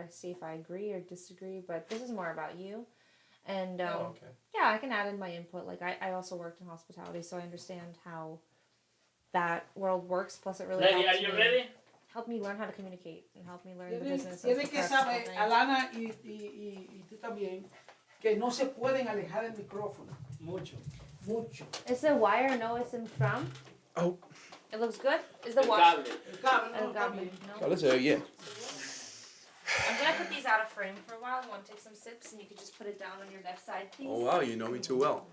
or see if I agree or disagree, but this is more about you. And okay. yeah, I can add in my input. Like I also worked in hospitality, so I understand how that world works. Plus, it really Ready? Are you ready? Helped me learn how to communicate and help me learn the business. Tiene que saber, Alana y tú también, que no se pueden alejar del micrófono. Mucho. Is the wire no es in from? Oh. It looks good? Is the El wire? cable. El cable, no, El está cable, bien. no? Oh, let's yeah. I'm gonna put these out of frame for a while. I want to take some sips, and you can just put it down on your left side, please. Oh, wow, you know me too well.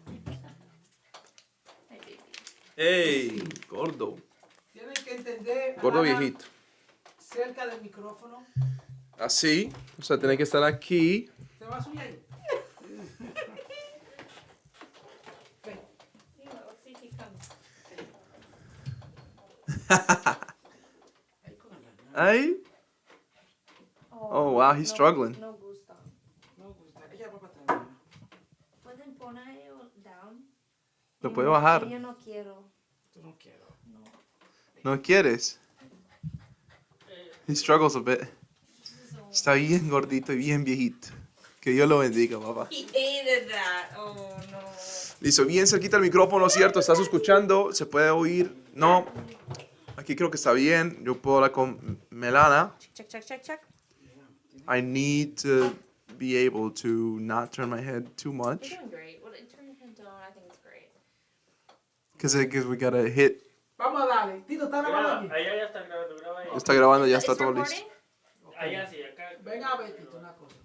Hi, baby. Hey, gordo. Tienen que entender, Gordo Alana, viejito. cerca del micrófono. Así, o sea, tiene que estar aquí. ¿Te vas a subir ahí? Let's see if he comes. Ay. Oh, wow, he's struggling. No gusta. No, ella va para atrás. ¿Pueden ponerlo down? Lo puedo bajar. Yo no quiero. Tú no quiero. ¿No quieres? He struggles a bit. Está bien gordito y bien viejito. Que Dios lo bendiga, papá. He hated that. Oh, no. Listo, bien cerquita el micrófono, ¿cierto? ¿Estás escuchando? ¿Se puede oír? No. Aquí creo que está bien. Yo puedo hablar con Melana. Check. I need to be able to not turn my head too much. You're doing great. Well, turn your head down. I think it's great. Because we gotta hit. Vamos a darle. Tito, ¿está grabando allí? Allá ya está grabando, graba ahí. Ya está grabando, ya Is está it todo recording? listo. Allá sí, acá. Venga a ver, Tito, una cosa.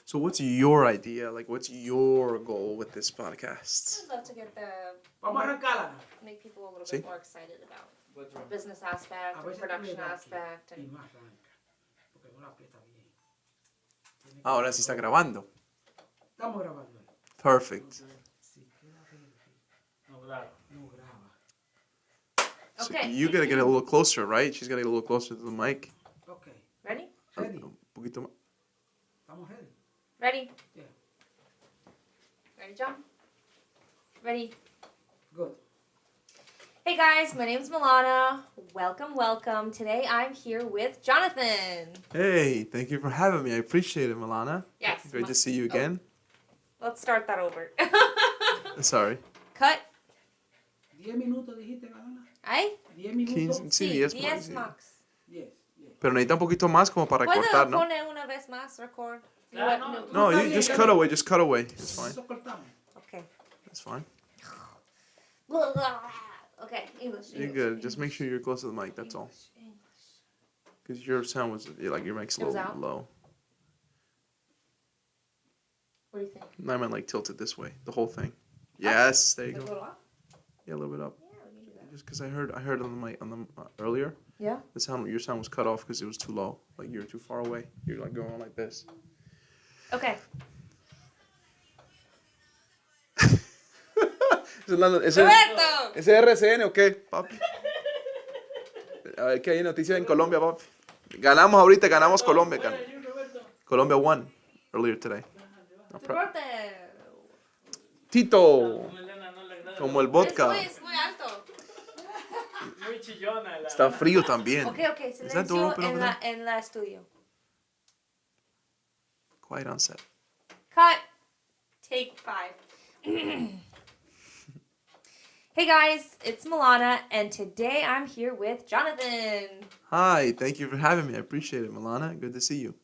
So what's your idea? Like, what's your goal with this podcast? I'd love to get Vamos a arrancarla. make people a little Sí. bit more excited about What's the wrong? business aspect, A the veces production tú le das aspect, y and no arranca. Porque no la aprieta bien. Tiene que- Ahora sí está grabando. Estamos grabando. Perfect. Sí, queda bien. No, graba. No graba. So Okay. you gotta get a little closer, right? She's gotta get a little closer to the mic. Ok. ready? Ready. Un poquito más. ¿Estamos ready? Ready? Yeah. Ready, John? Ready? Good. Hey guys, my name's Milana. Welcome. Today I'm here with Jonathan. Hey, thank you for having me. I appreciate it, Milana. Yes. Great to see you again. Let's start that over. Sorry. Cut. 10 minutos dijiste, Alana. ¿Ay? 10 minutos. 15, sí, 10 10 más. Sí. max. 10. Pero necesita un poquito más como para ¿Puedo cortar, ¿no? poner una vez más, record? Ah, no. No, Está you bien, just está cut bien. away. Just cut away. It's fine. Eso cortamos. Okay. It's fine. Okay, English. You're good. Just make sure you're close to the mic. That's all. Because your sound was like your mic's a It was little out? low. What do you think? I meant like tilted this way. The whole thing. Yes, there you Like a go. little up? Yeah, a little bit up. Yeah, we can do that. Just because I heard on the mic earlier. Yeah? The sound, your sound was cut off because it was too low. Like you were too far away. You're like going like this. Okay. ¿Ese Roberto! es RCN o qué, papi? A ver, ¿qué hay noticias en Colombia, papi? Ganamos ahorita, ganamos Colombia. Colombia won earlier today. Roberto! Tito, Melena no le agrada. como el vodka. Es muy alto. Muy chillona. La Está frío también. Okay, Is that door silencio open over there? en la estudio. Quiet on set. Cut. Take 5. Hey guys, it's Milana, and today I'm here with Jonathan. Hi, thank you for having me. I appreciate it, Milana. Good to see you.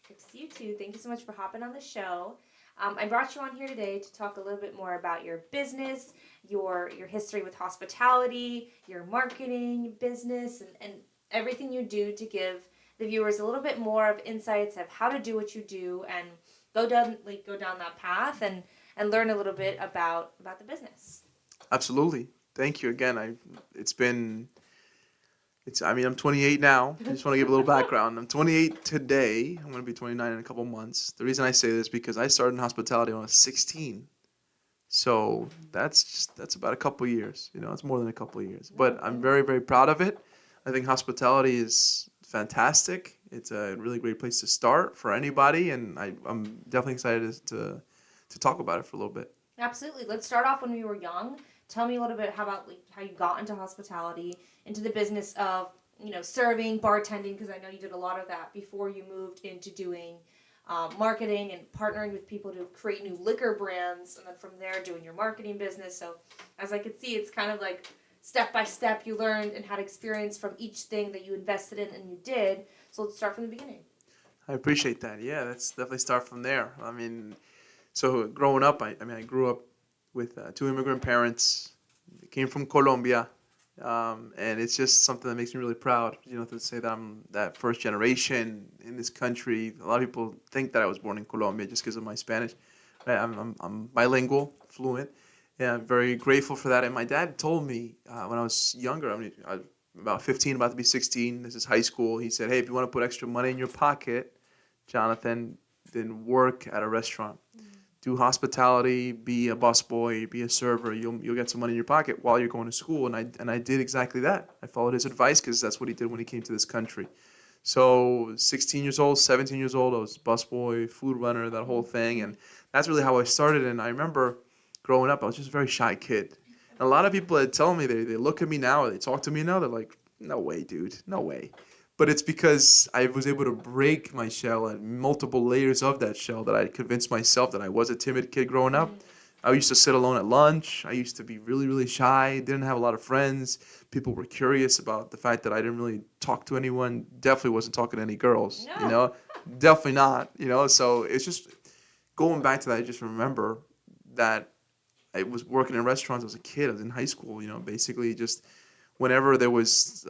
Good to see you too. Thank you so much for hopping on the show. I brought you on here today to talk a little bit more about your business, your history with hospitality, your marketing, business, and everything you do to give the viewers a little bit more of insights of how to do what you do and go down that path and learn a little bit about the business. Absolutely. Thank you again. I'm 28 now. I just want to give a little background. I'm 28 today. I'm going to be 29 in a couple months. The reason I say this is because I started in hospitality when I was 16. So that's about a couple years. It's more than a couple of years. But I'm very, very proud of it. I think hospitality is fantastic. It's a really great place to start for anybody. And I'm definitely excited to talk about it for a little bit. Absolutely. Let's start off when we were young. Tell me a little bit how you got into hospitality, into the business of serving, bartending, because I know you did a lot of that before you moved into doing marketing and partnering with people to create new liquor brands, and then from there doing your marketing business. So as I could see, it's kind of like step by step you learned and had experience from each thing that you invested in and you did. So let's start from the beginning. I appreciate that. Yeah, let's definitely start from there. I mean, so growing up, I grew up with two immigrant parents. They came from Colombia, and it's just something that makes me really proud. To say that I'm that first generation in this country. A lot of people think that I was born in Colombia just because of my Spanish. Right? I'm bilingual, fluent. Yeah, I'm very grateful for that. And my dad told me when I was younger. I was about 15, about to be 16. This is high school. He said, "Hey, if you want to put extra money in your pocket, Jonathan, then work at a restaurant. Do hospitality, be a busboy, be a server. You'll get some money in your pocket while you're going to school." And I did exactly that. I followed his advice because that's what he did when he came to this country. So 16 years old, 17 years old, I was busboy, food runner, that whole thing. And that's really how I started. And I remember growing up, I was just a very shy kid. And a lot of people that tell me, they look at me now, or they talk to me now, they're like, "No way, dude, no way." But it's because I was able to break my shell and multiple layers of that shell that I convinced myself that I was a timid kid growing up. I used to sit alone at lunch. I used to be really, really shy, didn't have a lot of friends. People were curious about the fact that I didn't really talk to anyone. Definitely wasn't talking to any girls, No. Definitely not, So it's just going back to that, I just remember that I was working in restaurants as a kid. I was in high school, basically just whenever there was,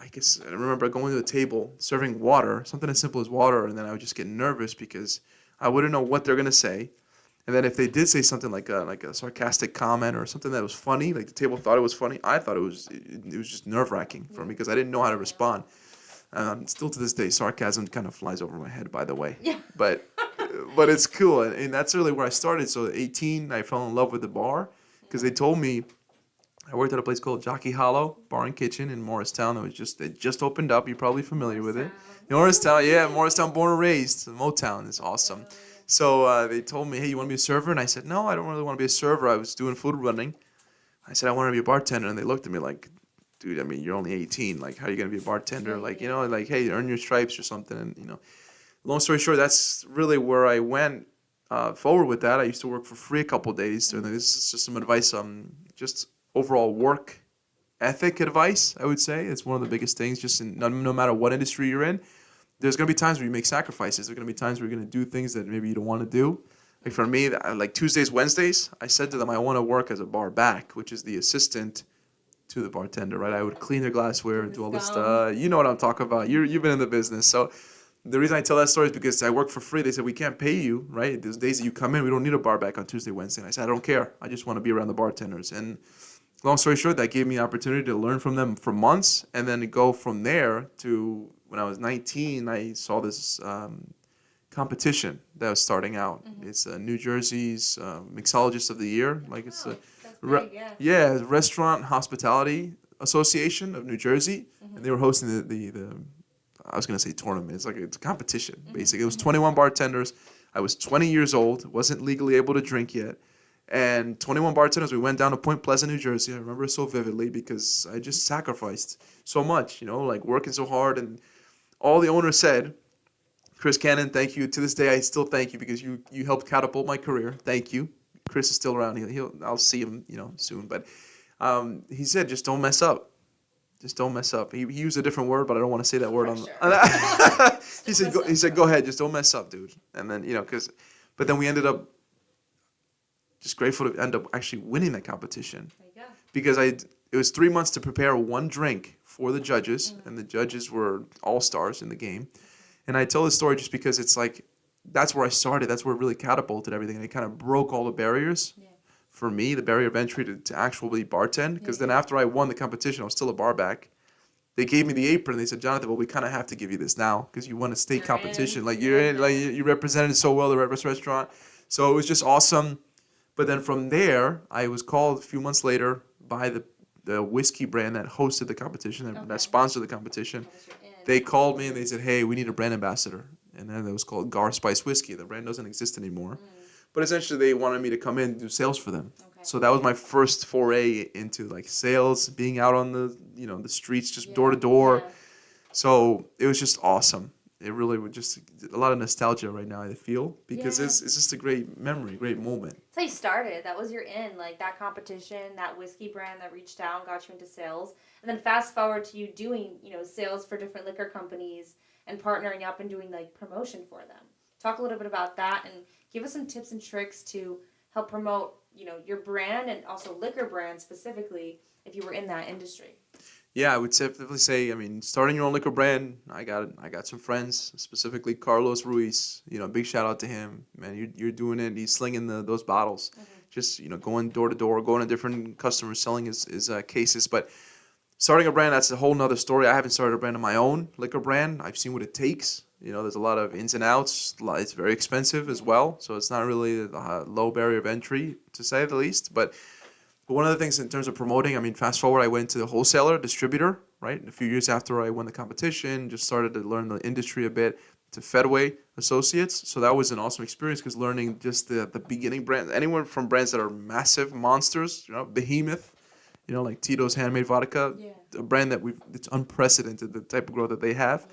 I guess I remember going to the table, serving water, something as simple as water, and then I would just get nervous because I wouldn't know what they're gonna say. And then if they did say something like a sarcastic comment or something that was funny, like the table thought it was funny, I thought it was just nerve-wracking for me because I didn't know how to respond. Still to this day, sarcasm kind of flies over my head, by the way. Yeah. But it's cool, and that's really where I started. So at 18, I fell in love with the bar because they told me. I worked at a place called Jockey Hollow Bar and Kitchen in Morristown. It just opened up. You're probably familiar with it. Morristown, yeah, Morristown, born and raised. Motown is awesome. So they told me, "Hey, you want to be a server?" And I said, "No, I don't really want to be a server. I was doing food running." I said, "I want to be a bartender." And they looked at me like, "Dude, I mean, you're only 18. Like, how are you gonna be a bartender? Like, like, hey, earn your stripes or something." And long story short, that's really where I went forward with that. I used to work for free a couple days. And this is just some advice on just overall work ethic advice, I would say. It's one of the biggest things, just no matter what industry you're in. There's going to be times where you make sacrifices. There's going to be times where you're going to do things that maybe you don't want to do. Like for me, like Tuesdays, Wednesdays, I said to them, I want to work as a bar back, which is the assistant to the bartender, right? I would clean their glassware and do all this stuff. You know what I'm talking about. You've been in the business. So the reason I tell that story is because I work for free. They said, "We can't pay you, right? Those days that you come in, we don't need a bar back on Tuesday, Wednesday." And I said, "I don't care. I just want to be around the bartenders." And long story short, that gave me the opportunity to learn from them for months, and then to go from there to when I was 19, I saw this competition that was starting out. It's New Jersey's Mixologist of the Year. Like it's That's big, yeah, Restaurant Hospitality Association of New Jersey, and they were hosting the I was gonna say tournament. It's a competition basically. It was 21 bartenders. I was 20 years old, wasn't legally able to drink yet. And 21 bartenders, we went down to Point Pleasant, New Jersey. I remember it so vividly because I just sacrificed so much, like working so hard. And all the owner said, "Chris Cannon, thank you. To this day, I still thank you because you helped catapult my career. Thank you." Chris is still around. I'll see him, soon. But he said, "Just don't mess up. Just don't mess up." He used a different word, but I don't want to say that word he said, "Go ahead. Just don't mess up, dude." And then, but then we ended up just grateful to end up actually winning that competition. There you go. Because it was 3 months to prepare one drink for the judges, and the judges were all-stars in the game. And I tell this story just because it's like, that's where I started. That's where it really catapulted everything. And it kind of broke all the barriers for me, the barrier of entry to actually bartend. Because then after I won the competition, I was still a bar back. They gave me the apron. They said, "Jonathan, well, we kind of have to give you this now because you won a state competition. Like you're in, like you represented so well the restaurant." So it was just awesome. But then from there, I was called a few months later by the whiskey brand that hosted the competition, that sponsored the competition. They called me and they said, "Hey, we need a brand ambassador." And then it was called Gar Spice Whiskey. The brand doesn't exist anymore. But essentially, they wanted me to come in and do sales for them. So that was my first foray into like sales, being out on the the streets, just door to door. So it was just awesome. It really was just a lot of nostalgia right now, I feel, because it's just a great memory, great moment. That's how you started. That was your in, like that competition, that whiskey brand that reached out and got you into sales. And then fast forward to you doing, sales for different liquor companies and partnering up and doing like promotion for them. Talk a little bit about that and give us some tips and tricks to help promote, your brand and also liquor brand specifically if you were in that industry. Yeah, I would definitely say, I mean, starting your own liquor brand, I got some friends, specifically Carlos Ruiz. Big shout out to him. Man, you're doing it. He's slinging those bottles. Just, going door to door, going to different customers, selling his cases. But starting a brand, that's a whole nother story. I haven't started a brand of my own, liquor brand. I've seen what it takes. There's a lot of ins and outs. It's very expensive as well. So it's not really a low barrier of entry, to say the least. But one of the things in terms of promoting, I mean, fast forward, I went to the wholesaler, distributor, right? A few years after I won the competition, just started to learn the industry a bit, to Fedway Associates. So that was an awesome experience because learning just the beginning brands, anyone from brands that are massive monsters, behemoth, like Tito's Handmade Vodka, a brand that it's unprecedented, the type of growth that they have.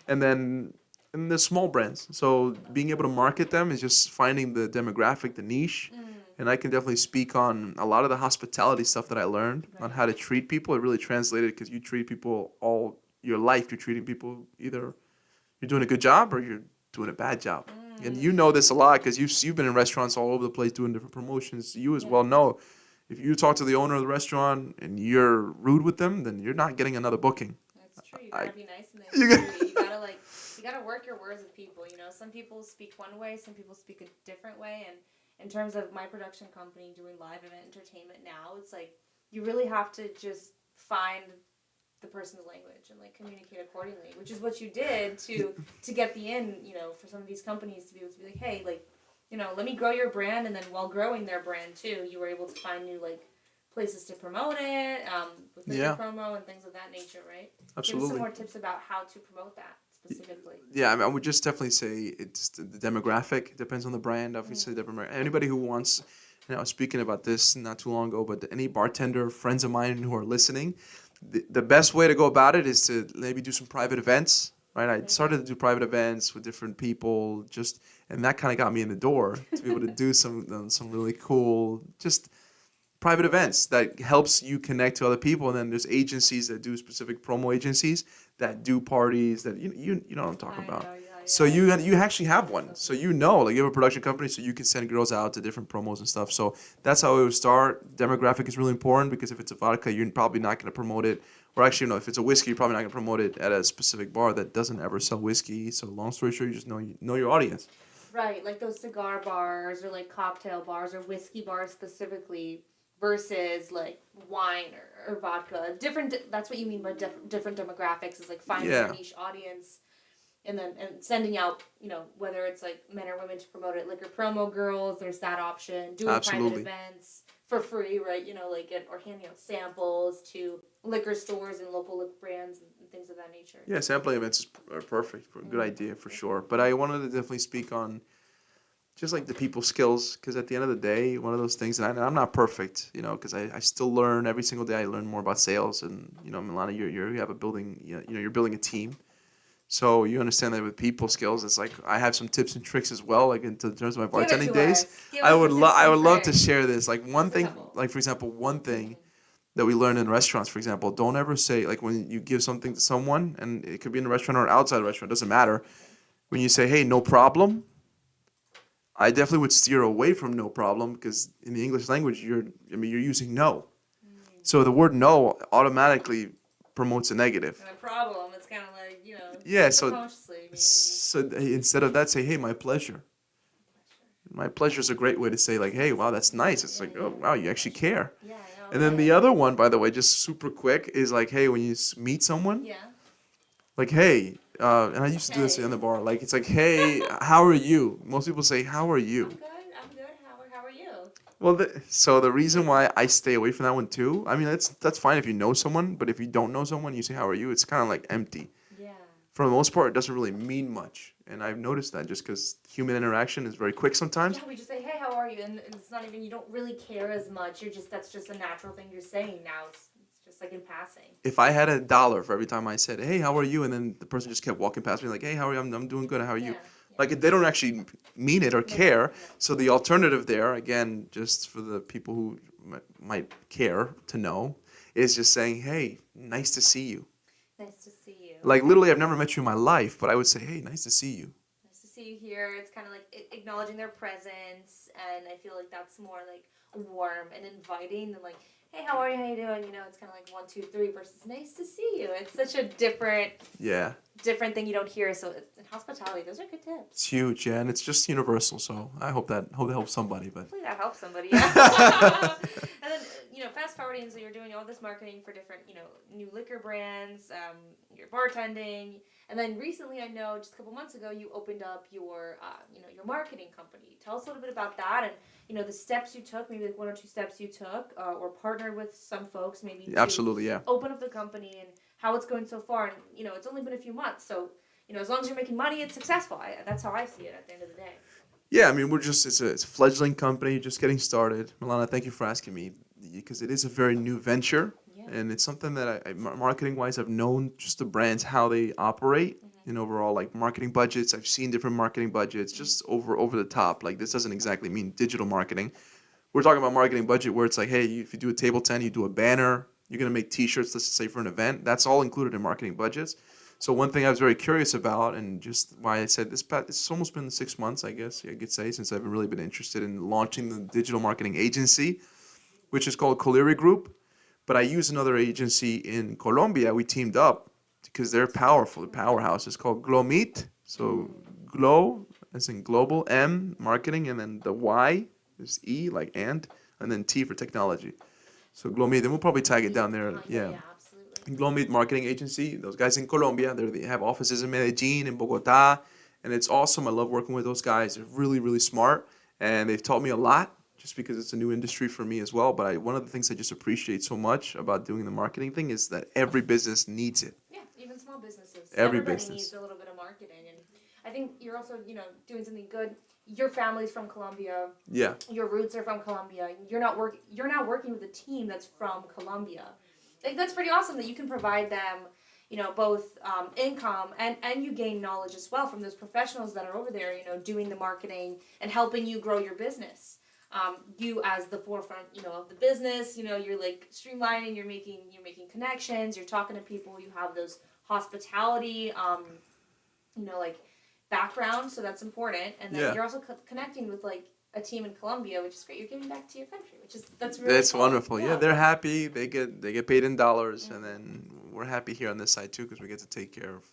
And then and the small brands. So being able to market them is just finding the demographic, the niche. And I can definitely speak on a lot of the hospitality stuff that I learned on how to treat people. It really translated because you treat people all your life. You're treating people either you're doing a good job or you're doing a bad job. And you know this a lot because you've been in restaurants all over the place doing different promotions. You as well know if you talk to the owner of the restaurant and you're rude with them, then you're not getting another booking. That's true. You gotta be nice in the industry. You gotta work your words with people. Some people speak one way, some people speak a different way, and in terms of my production company doing live event entertainment now, it's like you really have to just find the person's language and like communicate accordingly, which is what you did to get the in, for some of these companies to be able to be like, hey, like, let me grow your brand, and then while growing their brand too, you were able to find new like places to promote it, with liquor promo and things of that nature, right? Absolutely. Give us some more tips about how to promote that specifically. Yeah, I would just definitely say it's the demographic. It depends on the brand, obviously. Anybody who wants, I was speaking about this not too long ago, but any bartender, friends of mine who are listening, the best way to go about it is to maybe do some private events, right? I started to do private events with different people, and that kind of got me in the door to be able to do some really cool, just private events that helps you connect to other people. And then there's agencies that do specific promo agencies that do parties that you know what I'm talking about. So you actually have one. So like you have a production company, so you can send girls out to different promos and stuff. So that's how it would start. Demographic is really important because if it's a vodka, you're probably not going to promote it. Or actually, no, if it's a whiskey, you're probably not going to promote it at a specific bar that doesn't ever sell whiskey. So long story short, you just know your audience. Right, like those cigar bars or like cocktail bars or whiskey bars specifically versus like wine or vodka. That's what you mean by different demographics is like finding your niche audience and sending out, whether it's like men or women to promote it. Liquor promo girls, there's that option. Doing private events for free, right? Or handing out samples to liquor stores and local liquor brands and things of that nature. Yeah, sampling events are perfect. Good idea for sure. But I wanted to definitely speak on just like the people skills, because at the end of the day, one of those things, and I'm not perfect, because I still learn every single day. I learn more about sales, and Alana, you have a building, you're building a team, so you understand that with people skills, it's like I have some tips and tricks as well, like in terms of my bartending days. I would love to share this. Like one thing, like for example, one thing that we learn in restaurants, for example, don't ever say like when you give something to someone, and it could be in a restaurant or outside a restaurant, doesn't matter. When you say, hey, no problem. I definitely would steer away from no problem because in the English language, you're using no. So the word no automatically promotes a negative. And a problem, it's kind of like, subconsciously. So instead of that, say, hey, my pleasure. My pleasure is a great way to say like, hey, wow, that's nice. It's like, oh, wow, you actually care. Yeah, I know. And then the other one, by the way, just super quick, is like, hey, when you meet someone, like, hey, and I used to do this in the bar. Like, it's like, hey, how are you? Most people say, how are you? I'm good. How are you? Well, so the reason why I stay away from that one too, I mean, that's fine if you know someone, but if you don't know someone, you say, how are you? It's kind of like empty. Yeah. For the most part, it doesn't really mean much. And I've noticed that just because human interaction is very quick sometimes. Yeah, we just say, hey, how are are you? And it's not even, you don't really care as much. That's just a natural thing you're saying now. It's just like in passing. If I had $1 for every time I said, "Hey, how are you?" and then the person just kept walking past me like, "Hey, how are you? I'm doing good. How are you?" Yeah. Like they don't actually mean it or No, care. no. So the alternative there, again, just for the people who might care to know, is just saying, "Hey, nice to see you." Nice to see you. Like literally, I've never met you in my life, but I would say, "Hey, nice to see you." Nice to see you here. It's kind of like acknowledging their presence, and I feel like that's more like warm and inviting than like, hey, how are you? How you doing? You know, it's kind of like 1, 2, 3 versus nice to see you. It's such a different Yeah, thing you don't hear. So in hospitality, those are good tips. it's huge, yeah, and it's just universal. So I hope that helps somebody. But Hopefully that helps somebody. Yeah. And then fast forwarding, so you're doing all this marketing for different new liquor brands. You're bartending, and then recently, I know just a couple months ago, you opened up your your marketing company. Tell us a little bit about that and the steps you took, maybe like 1 or 2 steps you took, or partnered with some folks maybe to absolutely, yeah. open up the company and how it's going so far. And it's only been a few months, so as long as you're making money, it's successful. That's how I see it at the end of the day. Yeah, I mean, it's a fledgling company, just getting started. Milana, thank you for asking me, because it is a very new venture, Yeah. and it's something that marketing-wise, I've known just the brands, how they operate, and overall, like marketing budgets. I've seen different marketing budgets, just over the top. Like this doesn't exactly mean digital marketing. We're talking about marketing budget where it's like, hey, if you do a table tent, you do a banner, you're gonna make T-shirts, let's say for an event. That's all included in marketing budgets. So one thing I was very curious about, and just why I said it's almost been 6 months, I guess I could say, since I've really been interested in launching the digital marketing agency, which is called Colery Group. But I use another agency in Colombia. We teamed up because they're powerful. The powerhouse is called Glomit. So Glo, as in global, M, marketing, and then the Y is E, like and then T for technology. So Glomit, and we'll probably tag it down there. Yeah. Absolutely. Glomit Marketing Agency. Those guys in Colombia, they have offices in Medellin, in Bogota, and it's awesome. I love working with those guys. They're really, really smart, and they've taught me a lot just because it's a new industry for me as well. But one of the things I just appreciate so much about doing the marketing thing is that every business needs it. Yeah, even small businesses. Every Everybody business. needs a little bit of marketing, and I think you're also doing something good. Your family's from Colombia. Yeah. Your roots are from Colombia. You're now working with a team that's from Colombia. Like that's pretty awesome that you can provide them, both income and you gain knowledge as well from those professionals that are over there, doing the marketing and helping you grow your business. You as the forefront, of the business, you're like streamlining, you're making connections, you're talking to people, you have those hospitality, like background, so that's important. And then you're also connecting with like a team in Colombia, which is great. You're giving back to your country, that's really It's cool. wonderful. Yeah, they're happy. They get paid in dollars, and then we're happy here on this side too because we get to take care of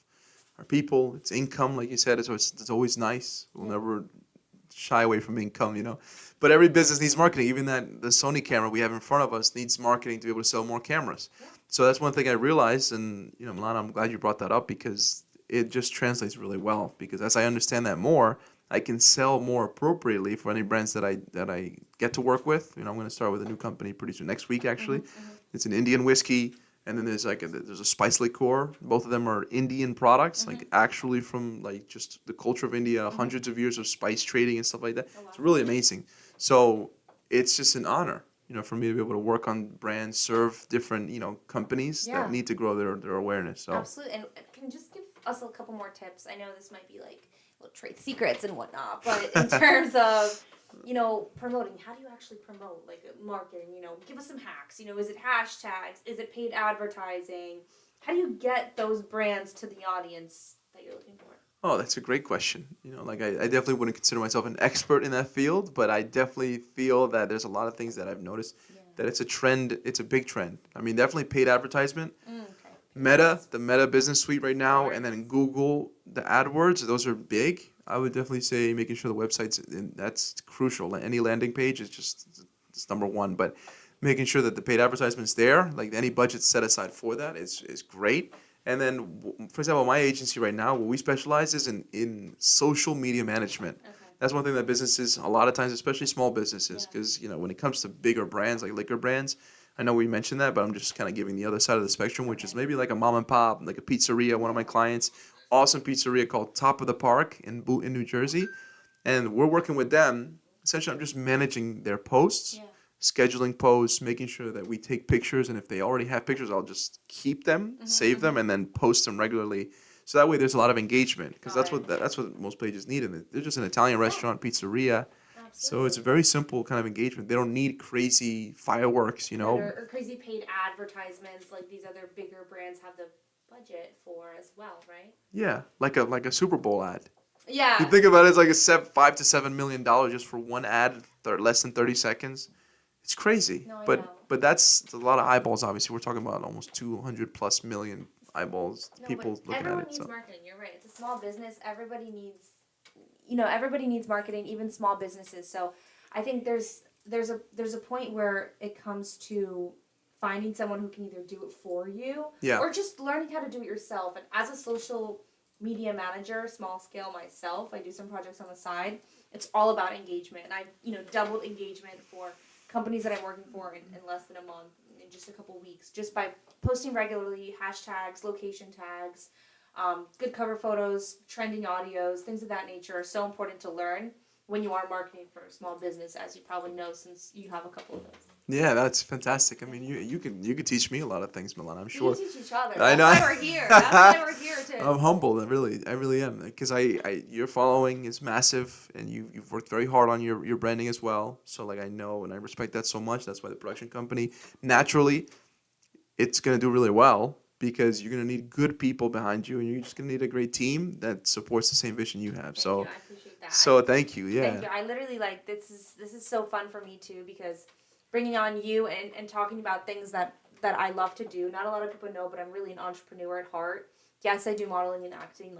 our people. It's income, like you said. It's always nice. We'll never shy away from income. But every business needs marketing. Even the Sony camera we have in front of us needs marketing to be able to sell more cameras. Yeah. So that's one thing I realized, and Milana, I'm glad you brought that up because it just translates really well. Because as I understand that more, I can sell more appropriately for any brands that I get to work with. I'm going to start with a new company pretty soon, next week actually. It's an Indian whiskey, and then there's a spice liqueur. Both of them are Indian products, like actually from like just the culture of India, hundreds of years of spice trading and stuff like that. Oh, wow. It's really amazing. So it's just an honor, for me to be able to work on brands, serve different, companies that need to grow their awareness. So Absolutely. And can you just give us a couple more tips? I know this might be like little trade secrets and whatnot, but in terms of promoting, how do you actually promote like marketing? Give us some hacks. Is it hashtags? Is it paid advertising? How do you get those brands to the audience that you're looking for? Oh, that's a great question. I definitely wouldn't consider myself an expert in that field, but I definitely feel that there's a lot of things that I've noticed that it's a trend. It's a big trend. I mean, definitely paid advertisement. Okay. The Meta Business Suite right now, and then Google, the AdWords, those are big. I would definitely say making sure the website's that's crucial. Any landing page is it's number one, but making sure that the paid advertisement's there, like any budget set aside for that is great. And then, for example, my agency right now, what we specialize is in social media management. Okay. That's one thing that businesses, a lot of times, especially small businesses, because when it comes to bigger brands like liquor brands, I know we mentioned that, but I'm just kind of giving the other side of the spectrum, which is maybe like a mom and pop, like a pizzeria. One of my clients, awesome pizzeria called Top of the Park in New Jersey, and we're working with them essentially I'm just managing their posts, Yeah. scheduling posts, making sure that we take pictures, and if they already have pictures, I'll just keep them, save them, and then post them regularly. So that way, there's a lot of engagement because Got that's what most pages need. And they're just an Italian restaurant, pizzeria, so it's a very simple kind of engagement. They don't need crazy fireworks, you know. Or crazy paid advertisements like these other bigger brands have the budget for as well, right? Yeah, like a Super Bowl ad. Yeah. You think about it, it's like $5 to $7 million just for one ad, less than 30 seconds. It's crazy. No, I know. But that's a lot of eyeballs. Obviously, we're talking about almost 200 plus million eyeballs, No, people but looking at everyone it. needs So marketing. You're right. It's a small business. Everybody needs marketing, even small businesses. So I think there's a point where it comes to finding someone who can either do it for you Yeah. or just learning how to do it yourself. And as a social media manager, small scale myself, I do some projects on the side. It's all about engagement, and I've doubled engagement for companies that I'm working for in less than a month, in just a couple weeks, just by posting regularly, hashtags, location tags, good cover photos, trending audios, things of that nature are so important to learn when you are marketing for a small business, as you probably know since you have a couple of those. yeah, that's fantastic. I mean, you could teach me a lot of things, Milan. I'm sure. We teach each other. I That's know. why we're here. That's why we're here too. I'm humbled. I really am, because your following is massive, and you've worked very hard on your branding as well. So like I know and I respect that so much. That's why the production company naturally, it's gonna do really well because you're gonna need good people behind you, and you're just gonna need a great team that supports the same vision you have. Thank So you. I appreciate that. thank you. Yeah. Thank you. I literally this is so fun for me too, because bringing on you and talking about things that I love to do. Not a lot of people know, but I'm really an entrepreneur at heart. Yes, I do modeling and acting.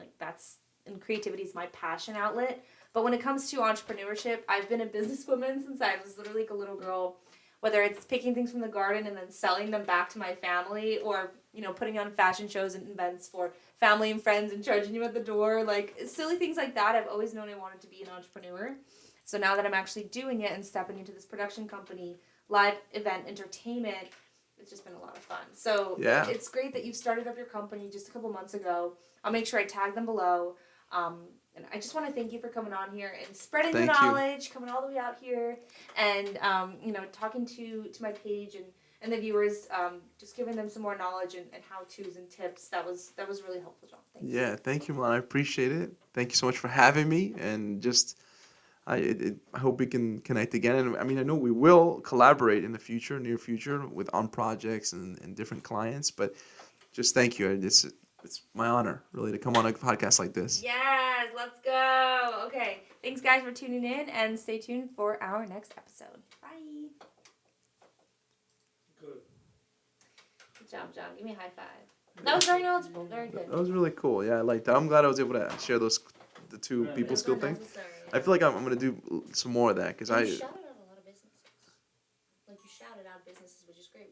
And creativity is my passion outlet. But when it comes to entrepreneurship, I've been a businesswoman since I was literally a little girl. Whether it's picking things from the garden and then selling them back to my family, or putting on fashion shows and events for family and friends and charging you at the door, like silly things like that. I've always known I wanted to be an entrepreneur. So now that I'm actually doing it and stepping into this production company, live event entertainment, it's just been a lot of fun. So Yeah. it's great that you've started up your company just a couple months ago. I'll make sure I tag them below. And I just want to thank you for coming on here and spreading the Thank you. knowledge, coming all the way out here, and talking to my page and the viewers, just giving them some more knowledge and how-tos and tips. That was really helpful, John. Thank you. Yeah, thank you, Milan. I appreciate it. Thank you so much for having me, and just I hope we can connect again. And I mean, I know we will collaborate in the future, near future, on projects and different clients. But just thank you. It's my honor, really, to come on a podcast like this. Yes, let's go. Okay, thanks guys for tuning in, and stay tuned for our next episode. Bye. Good. Good job, John. Give me a high five. That was very knowledgeable. Very good. That was really cool. Yeah, I liked that. I'm glad I was able to share the two Yeah. people Those skill were things. necessary. I feel like I'm gonna do some more of that because You I. shouted out a lot of businesses. Like you shouted out businesses, which is great.